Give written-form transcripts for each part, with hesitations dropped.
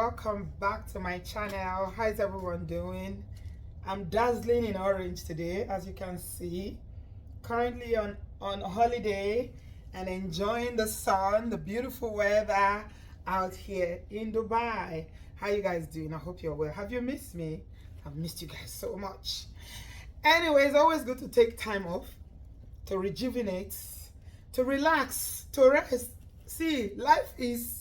welcome back to my channel. How is everyone doing? I'm dazzling in orange today, as you can see. Currently on holiday and enjoying the sun, the beautiful weather out here in Dubai. How you guys doing? I hope you're well. Have you missed me? I've missed you guys so much. Anyway, it's always good to take time off, to rejuvenate, to relax, to rest. See, life is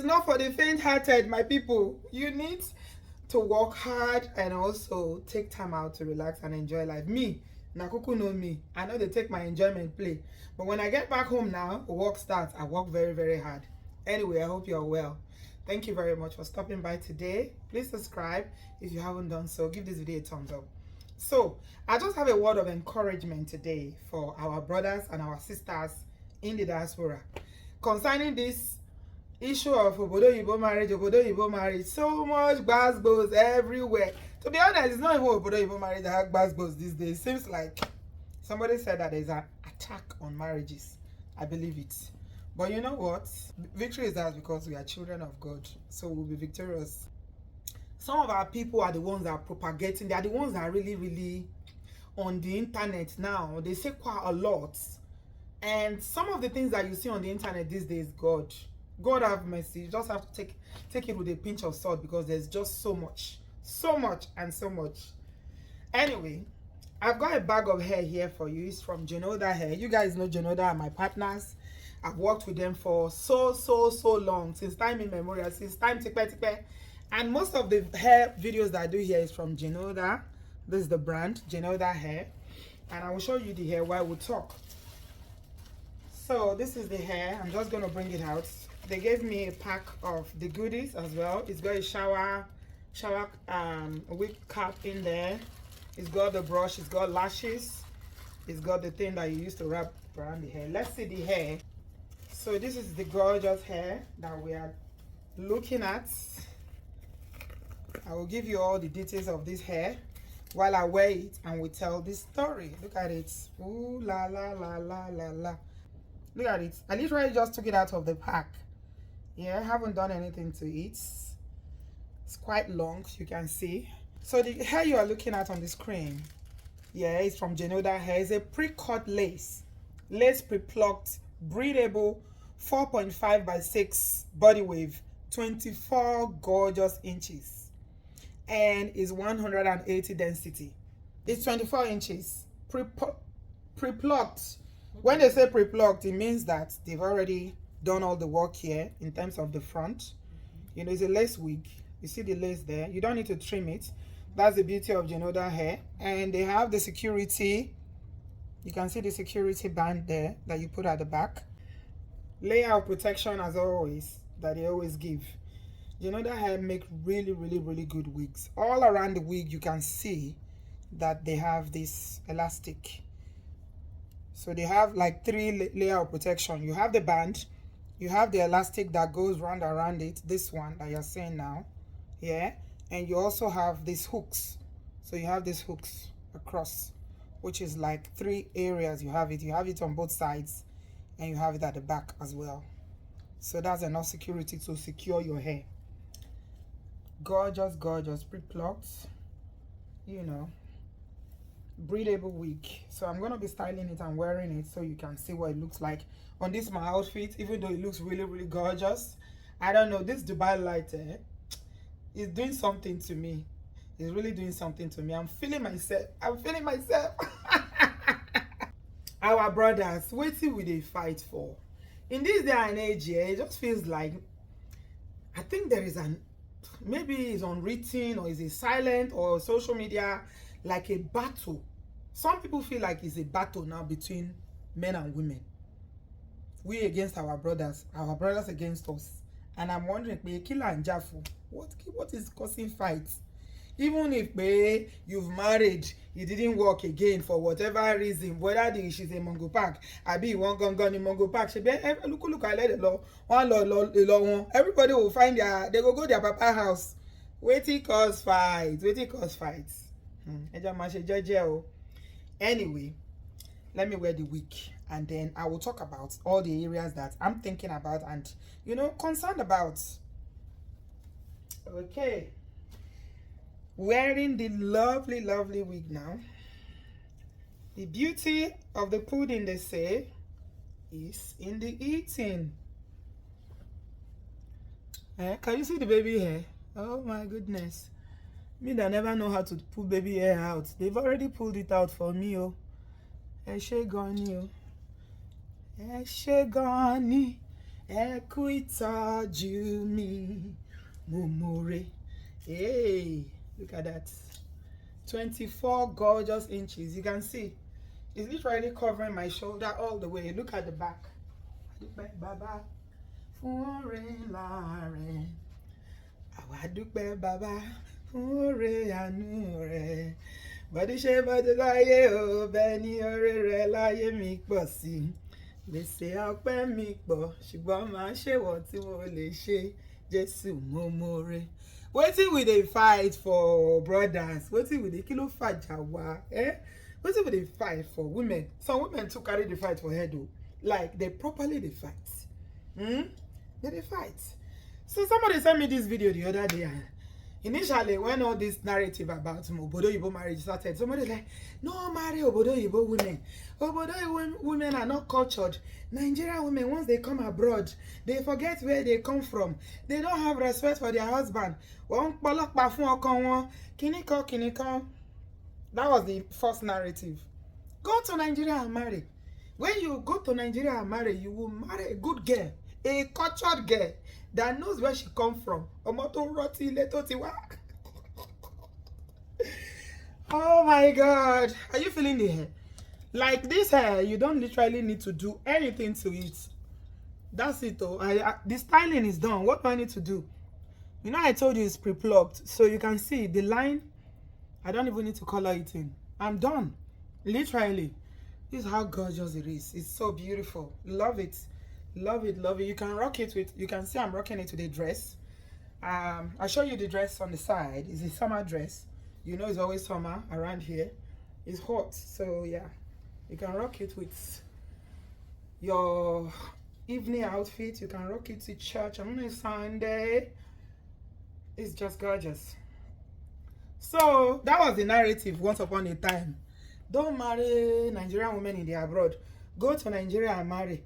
not for the faint-hearted, my people. You need to work hard and also take time out to relax and enjoy life. Me, Nakuku know me. I know they take my enjoyment play. But when I get back home now, work starts. I work very, very hard. Anyway, I hope you're well. Thank you very much for stopping by today. Please subscribe if you haven't done so. Give this video a thumbs up. So, I just have a word of encouragement today for our brothers and our sisters in the diaspora concerning this issue of Obodo Yibo marriage. So much gbasgbos everywhere. To be honest, it's not even Obodo Yibo marriage that have gbasgbos these days. It seems like somebody said that there's an attack on marriages. I believe it. But you know what? Victory is ours because we are children of God. So we'll be victorious. Some of our people are the ones that are propagating. They are the ones that are really, really on the internet now. They say quite a lot. And some of the things that you see on the internet these days, God have mercy. You just have to take it with a pinch of salt because there's just so much and so much. Anyway, I've got a bag of hair here for you. It's from Genoda hair. You guys know Genoda are my partners. I've worked with them for so long, since time immemorial, since time tipe. And most of the hair videos that I do here is from Genoda. This is the brand, Genoda hair. And I will show you the hair while we talk. So this is the hair. I'm just going to bring it out. They gave me a pack of the goodies as well. It's got a shower wig cap in there. It's got the brush. It's got lashes. It's got the thing that you used to wrap around the hair. Let's see the hair. So this is the gorgeous hair that we are looking at. I will give you all the details of this hair while I wear it and we tell this story. Look at it. Ooh la la la la la la. Look at it. I literally just took it out of the pack. Yeah, I haven't done anything to it. It's quite long, you can see. So the hair you are looking at on the screen, yeah, it's from Genoda hair. It's a pre-cut lace pre-plucked, breathable, 4.5 by 6 body wave, 24 gorgeous inches, and is 180 density. It's 24 inches. Pre-plucked. When they say pre-plucked, it means that they've already done all the work here in terms of the front. You know, it's a lace wig. You see the lace there. You don't need to trim it. That's the beauty of Genoda hair. And they have the security. You can see the security band there that you put at the back. Layer of protection as always that they always give. Genoda hair make really good wigs. All around the wig you can see that they have this elastic. So they have like 3 layer of protection. You have the band, you have the elastic that goes round around it, this one that you're seeing now, yeah, and you also have these hooks. So you have these hooks across, which is like 3 areas. You have it on both sides, and you have it at the back as well. So that's enough security to secure your hair. Gorgeous pre-plucked, you know, breathable wig. So I'm going to be styling it and wearing it so you can see what it looks like on this my outfit, even though it looks really gorgeous. I don't know, this Dubai light is doing something to me. It's really doing something to me. I'm feeling myself. Our brothers, what will they fight for in this day and age? Yeah, it just feels like, I think there is maybe it's unwritten or is it silent or social media, like a battle. Some people feel like it's a battle now between men and women. We against our brothers against us. And I'm wondering, Killer and Jafu, what is causing fights? Even if you've married, it didn't work again for whatever reason, whether she's a Mongo Park, I be one gun in Mongo Park, look, I let it law, everybody will find they go their papa house. Waiting cause fights. Anyway, let me wear the wig and then I will talk about all the areas that I'm thinking about and, you know, concerned about. Okay. Wearing the lovely, lovely wig now. The beauty of the pudding, they say, is in the eating. Can you see the baby hair? Oh my goodness. Me that never know how to pull baby hair out. They've already pulled it out for me. Oh. Ẹ ṣé gan ni o. Ẹ ṣé gan ni. Ẹ kú ìtọ́jú mi. Mo more. Hey, look at that. 24 gorgeous inches. You can see it's literally covering my shoulder all the way. Look at the back. Baba. Àwa baba. Bọ́dí ṣe bọ́dí láyé o, bẹ́ẹ̀ ni oore rẹ̀ láyé mi pọ̀ sí. Gbèsè ọpẹ́ mi pọ̀, ṣùgbọ́n màá ṣèwọ̀n tí mo lè ṣe. Jésù mo more. Wetin we dey fight for, brothers? Wetin we dey kí ló fàjà wá? Wetin we dey fight for? Women. Some women too carry the fight for head o. Like they properly dey fight. They dey fight. So somebody sent me this video the other day. Initially, when all this narrative about Obodo Yibo marriage started, somebody's like, no, marry Obodo Yibo women. Obodo Yibo women are not cultured. Nigerian women, once they come abroad, they forget where they come from. They don't have respect for their husband. That was the first narrative. Go to Nigeria and marry. When you go to Nigeria and marry, you will marry a good girl, a cultured girl that knows where she come from. Oh my God. Are you feeling the hair? Like this hair, you don't literally need to do anything to it. That's it though. The styling is done. What do I need to do? You know, I told you it's pre-plucked. So you can see the line. I don't even need to color it in. I'm done. Literally. This is how gorgeous it is. It's so beautiful. Love it. Love it, love it. You can rock it with, you can see I'm rocking it with a dress. I'll show you the dress on the side. It's a summer dress. You know it's always summer around here. It's hot, so yeah. You can rock it with your evening outfit. You can rock it to church on a Sunday. It's just gorgeous. So that was the narrative once upon a time. Don't marry Nigerian women in the abroad. Go to Nigeria and marry.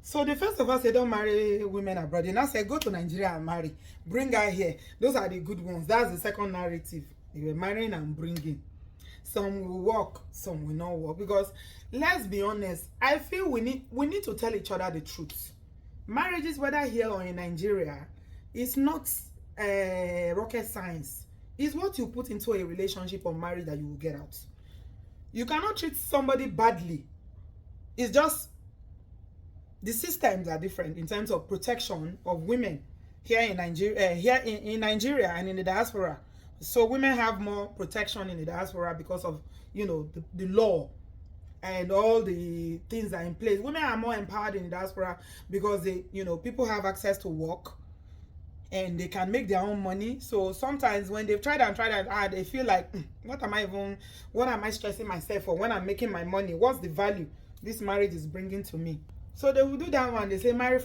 So the first of all say don't marry women abroad. They now say go to Nigeria and marry. Bring her here. Those are the good ones. That's the second narrative. They were marrying and bringing. Some will work, some will not work. Because let's be honest, I feel we need to tell each other the truth. Marriages, whether here or in Nigeria, is not rocket science. It's what you put into a relationship or marriage that you will get out. You cannot treat somebody badly. It's just the systems are different in terms of protection of women here in Nigeria, in Nigeria and in the diaspora. So women have more protection in the diaspora because of, you know, the law and all the things that are in place. Women are more empowered in the diaspora because they, you know, people have access to work and they can make their own money. So sometimes when they've tried and they feel like, what am I stressing myself for when I'm making my money? What's the value this marriage is bringing to me? So they will do that one. They say marry.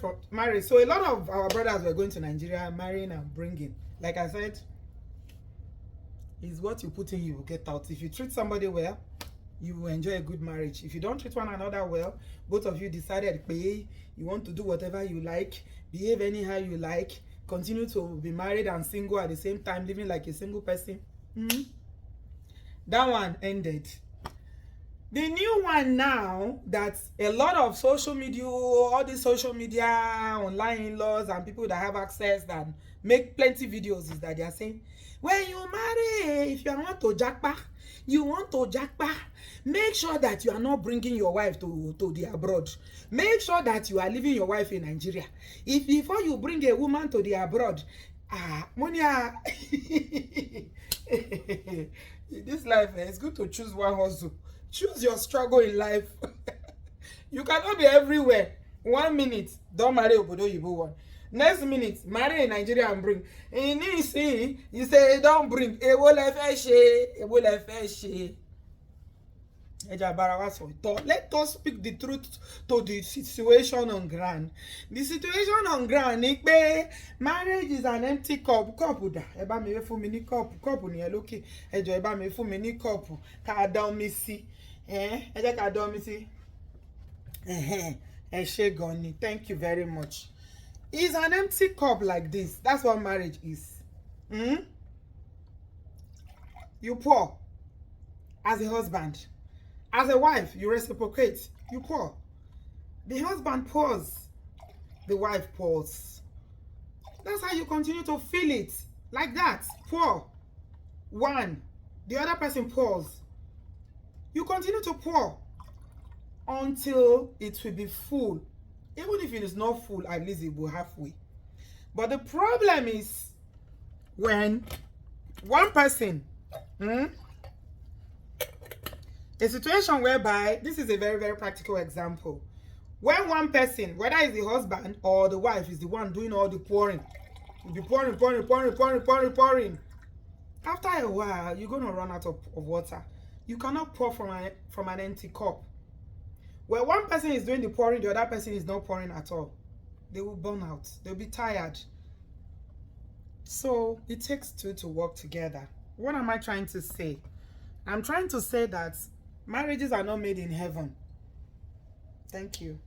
So a lot of our brothers were going to Nigeria, marrying and bringing. Like I said, is what you put in, you will get out. If you treat somebody well, you will enjoy a good marriage. If you don't treat one another well, both of you decided, you want to do whatever you like, behave anyhow you like, continue to be married and single at the same time, living like a single person. That one ended. The new one now, that a lot of social media, all these social media, online in-laws and people that have access that make plenty videos, is that they are saying, when you marry, if you want to jackpot, make sure that you are not bringing your wife to the abroad. Make sure that you are leaving your wife in Nigeria. If before you bring a woman to the abroad, Monia, this life, it's good to choose one hustle. Choose your struggle in life. You cannot be everywhere. 1 minute, don't marry Obodo Yibo one. Next minute, marry in Nigeria and bring. And you see, you say don't bring. Let us speak the truth to the situation on ground. The situation on ground ni pé marriage is an empty cup. Cup da. Ẹ bá mi fún mi ní cup. Cup ni ẹ lókè. Ẹ jọ̀ọ́ ẹ bá mi fún mi ní cup. Ká dá omi sí. Ẹ jẹ́ ká dá omi sí. Ẹ ṣé gan ni. Thank you very much. It's an empty cup like this. That's what marriage is. You pour as a husband. As a wife, you reciprocate. You pour. The husband pours. The wife pours. That's how you continue to feel it. Like that. Pour. One. The other person pours. You continue to pour until it will be full. Even if it is not full, at least it will halfway. But the problem is when one person, a situation whereby, this is a very, very practical example. When one person, whether it's the husband or the wife, is the one doing all the pouring, you'll be pouring. After a while, you're going to run out of water. You cannot pour from an empty cup. Where one person is doing the pouring, the other person is not pouring at all. They will burn out. They'll be tired. So it takes two to work together. What am I trying to say? I'm trying to say that marriages are not made in heaven. Thank you.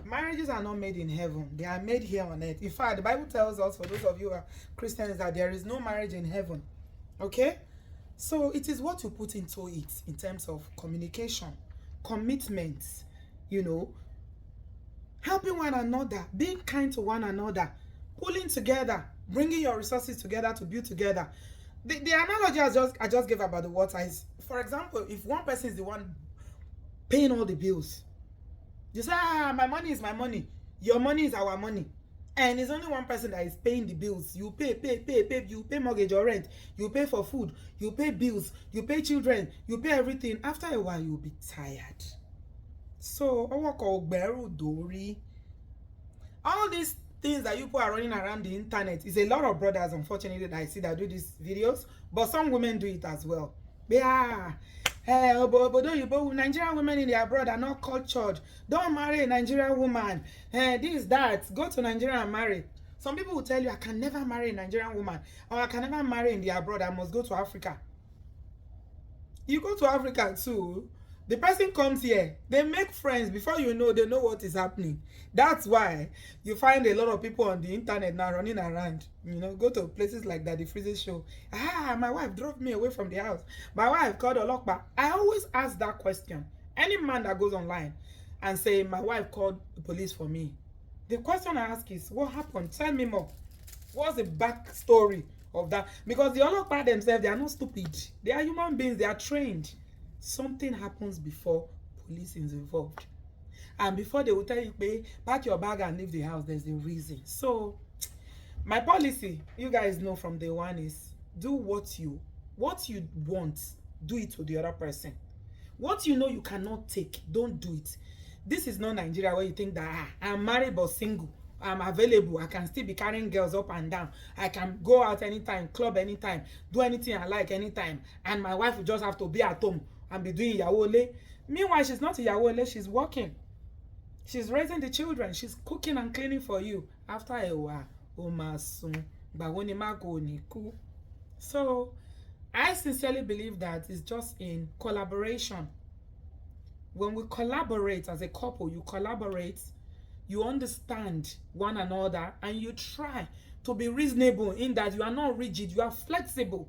Marriages are not made in heaven. They are made here on earth. In fact, the Bible tells us, for those of you who are Christians, that there is no marriage in heaven. Okay? So it is what you put into it in terms of communication, commitment, you know, helping one another, being kind to one another, pulling together, bringing your resources together to build together. The analogy I just gave about the water is, for example, if one person is the one paying all the bills, you say, my money is my money, your money is our money, and it's only one person that is paying the bills. You pay, you pay mortgage or rent, you pay for food, you pay bills, you pay children, you pay everything. After a while, you'll be tired. So, all these things that you people are running around the internet is a lot of brothers, unfortunately, that I see that do these videos, but some women do it as well. Yeah. Nigerian women in the abroad are not cultured. Don't marry a Nigerian woman. This, that. Go to Nigeria and marry. Some people will tell you, I can never marry a Nigerian woman, or I can never marry in the abroad. I must go to Africa. You go to Africa too. The person comes here, they make friends. Before you know, they know what is happening. That's why you find a lot of people on the internet now running around. You know, go to places like that, the freezes show. My wife drove me away from the house. My wife called Olokpa. I always ask that question. Any man that goes online and say, my wife called the police for me, the question I ask is, what happened? Tell me more. What's the backstory of that? Because the Olokpa themselves, they are not stupid. They are human beings. They are trained. Something happens before police is involved, and before they will tell you, pack your bag and leave the house, there's a reason. So my policy, you guys know from day one, is do what you want, do it to the other person. What you know you cannot take, don't do it. This is not Nigeria where you think that I'm married but single, I'm available, I can still be carrying girls up and down, I can go out anytime, club anytime, do anything I like anytime, and my wife will just have to be at home and be doing yawole. Meanwhile, she's not yawole, she's working. She's raising the children. She's cooking and cleaning for you. After a while, so I sincerely believe that it's just in collaboration. When we collaborate as a couple, you collaborate, you understand one another, and you try to be reasonable in that you are not rigid, you are flexible.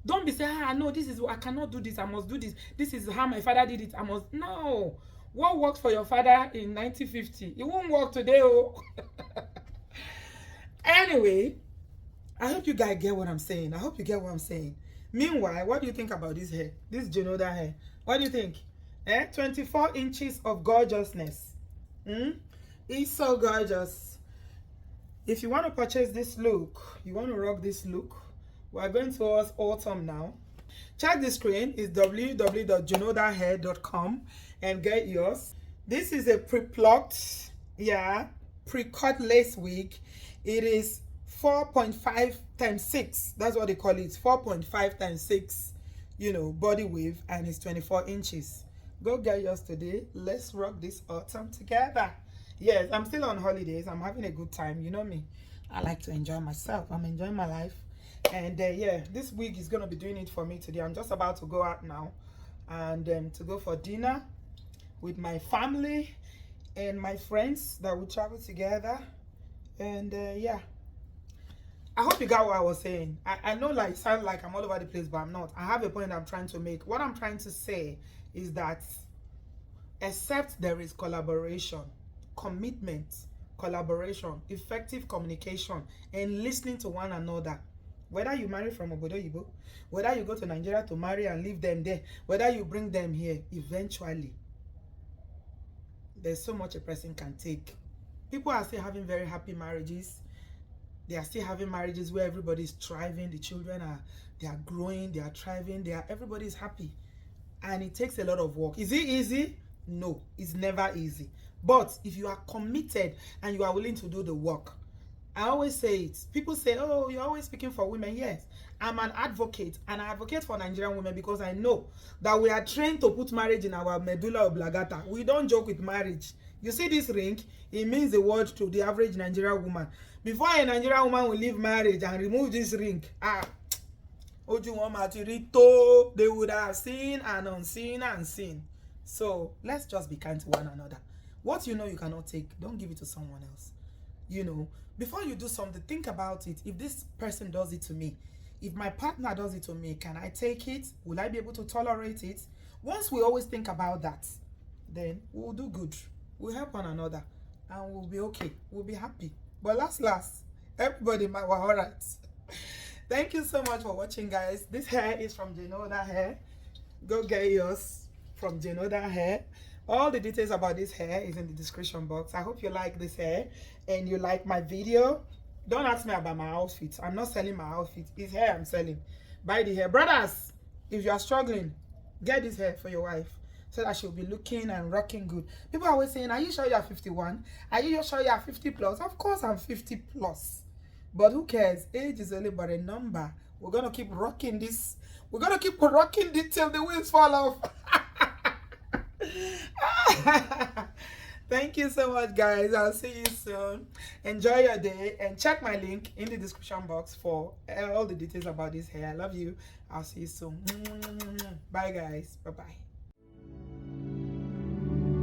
Don't be saying, no, this is, I cannot do this, I must do this. This is how my father did it, I must. No. What worked for your father in 1950, it won't work today. Oh. Anyway, I hope you guys get what I'm saying. I hope you get what I'm saying. Meanwhile, what do you think about this hair? This Genoda hair. What do you think? 24 inches of gorgeousness. It's so gorgeous. If you want to purchase this look, you want to rock this look, we're going towards autumn now. Check the screen. It's www.junodahair.com and get yours. This is a pre-plucked, pre-cut lace wig. It is 4.5 times 6. That's what they call it. 4.5 times 6, body wave, and it's 24 inches. Go get yours today. Let's rock this autumn together. Yes, I'm still on holidays. I'm having a good time. You know me. I like to enjoy myself. I'm enjoying my life. And yeah, this wig is going to be doing it for me today. I'm just about to go out now and to go for dinner with my family and my friends that will travel together. And yeah, I hope you got what I was saying. I know like sound like I'm all over the place, but I'm not. I have a point I'm trying to make. What I'm trying to say is that except there is collaboration, commitment, collaboration, effective communication, and listening to one another, whether you marry from Obodo Yibo, whether you go to Nigeria to marry and leave them there, whether you bring them here, eventually, there's so much a person can take. People are still having very happy marriages. They are still having marriages where everybody's thriving. The children they are growing, they are thriving, everybody's happy. And it takes a lot of work. Is it easy? No, it's never easy. But if you are committed and you are willing to do the work, I always say it. People say, oh, you're always speaking for women. Yes, I'm an advocate, and I advocate for Nigerian women because I know that we are trained to put marriage in our medulla oblongata. We don't joke with marriage. You see this ring? It means the word to the average Nigerian woman. Before a Nigerian woman will leave marriage and remove this ring, they would have seen and unseen and seen. So let's just be kind to one another. What you know you cannot take, don't give it to someone else. You know, before you do something, think about it. If this person does it to me, if my partner does it to me, can I take it? Will I be able to tolerate it? Once we always think about that, then we'll do good. We'll help one another and we'll be okay. We'll be happy. But last, everybody might be all right. Thank you so much for watching, guys. This hair is from Genoda Hair. Go get yours from Genoda Hair. All the details about this hair is in the description box. I hope you like this hair and you like my video. Don't ask me about my outfit. I'm not selling my outfit. It's hair I'm selling. Buy the hair. Brothers, if you are struggling, get this hair for your wife so that she'll be looking and rocking good. People are always saying, are you sure you are 51? Are you sure you are 50 plus? Of course I'm 50 plus. But who cares? Age is only but a number. We're going to keep rocking this. We're going to keep rocking this till the wheels fall off. Thank you so much, guys. I'll see you soon. Enjoy your day and check my link in the description box for all the details about this hair. I love you. I'll see you soon. Bye, guys. Bye-bye.